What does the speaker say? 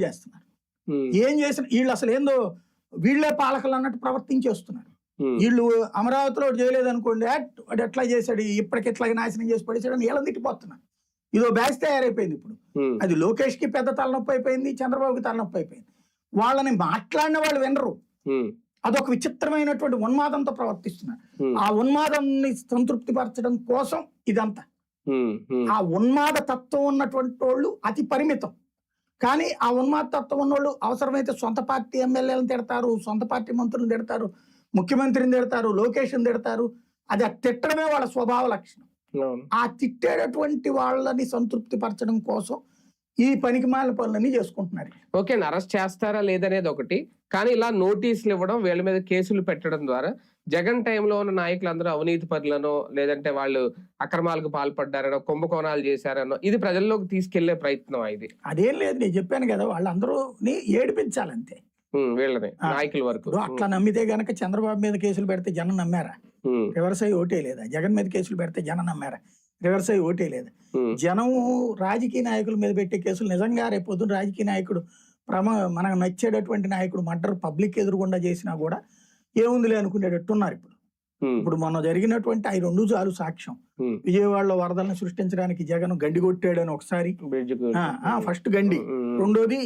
చేస్తున్నారు. ఏం చేసిన వీళ్ళు అసలు ఏందో వీళ్ళే పాలకులు అన్నట్టు ప్రవర్తించేస్తున్నారు. వీళ్ళు అమరావతిలో చేయలేదు అనుకోండి, వాడు ఎట్లా చేశాడు, ఇప్పటికి ఎట్లా నాశనం చేసి పడేసాడు అని వీళ్ళని తిట్టిపోతున్నారు. ఇదో బ్యాచ్ తయారైపోయింది ఇప్పుడు. అది లోకేష్ కి పెద్ద తలనొప్పి అయిపోయింది, చంద్రబాబుకి తలనొప్పి అయిపోయింది. వాళ్ళని మాట్లాడిన వాళ్ళు వినరు. అదొక విచిత్రమైనటువంటి ఉన్మాదంతో ప్రవర్తిస్తున్నారు. ఆ ఉన్మాదాన్ని సంతృప్తి పరచడం కోసం ఇదంతా. ఆ ఉన్మాద తత్వం ఉన్నటువంటి వాళ్ళు అతి పరిమితం. కానీ ఆ ఉన్మాద తత్వం ఉన్నోళ్ళు అవసరమైతే సొంత పార్టీ ఎమ్మెల్యేలను తిడతారు, సొంత పార్టీ మంత్రులను తిడతారు, ముఖ్యమంత్రిని తిడతారు, లోకేష్ని తిడతారు. అది తిట్టడమే వాళ్ళ స్వభావ లక్షణం. ఆ తిట్టేటటువంటి వాళ్ళని సంతృప్తి పరచడం కోసం ఈ పనికిమాలిన పనులన్నీ చేసుకుంటున్నారు. ఓకే, అరెస్ట్ చేస్తారా లేదనేది ఒకటి, కానీ ఇలా నోటీసులు ఇవ్వడం, వీళ్ళ మీద కేసులు పెట్టడం ద్వారా జగన్ టైంలో ఉన్న నాయకులందరూ అవినీతి పరులనో లేదంటే వాళ్ళు అక్రమాలకు పాల్పడ్డారనో కుంభకోణాలు చేశారనో ఇది ప్రజల్లోకి తీసుకెళ్లే ప్రయత్నం. ఇది అదేం లేదు, నేను చెప్పాను కదా, వాళ్ళందరూ ఏడిపించాలంతే వీళ్ళని నాయకుల వరకు. అట్లా నమ్మితే గనక చంద్రబాబు మీద కేసులు పెడితే జనం నమ్మారా? రివర్స్ అయ్యి ఓటే లేదా? జగన్ మీద కేసులు పెడితే జనం నమ్మారా? రివర్స్ అయ్యి ఓటే లేదా? జనం రాజకీయ నాయకుల మీద పెట్టే కేసులు నిజంగా రేపొద్దున రాజకీయ నాయకుడు మనకు నచ్చేటటువంటి నాయకుడు మర్డర్ పబ్లిక్ ఎదురుగుండా చేసినా కూడా ఏముందిలే అనుకునేటట్టున్నారు ఇప్పుడు. ఇప్పుడు మొన్న జరిగినటువంటి అవి రెండు చాలు సాక్ష్యం. విజయవాడలో వరదలను సృష్టించడానికి జగన్ గండి కొట్టాడని ఒకసారి, ఫస్ట్ గండి, రెండోది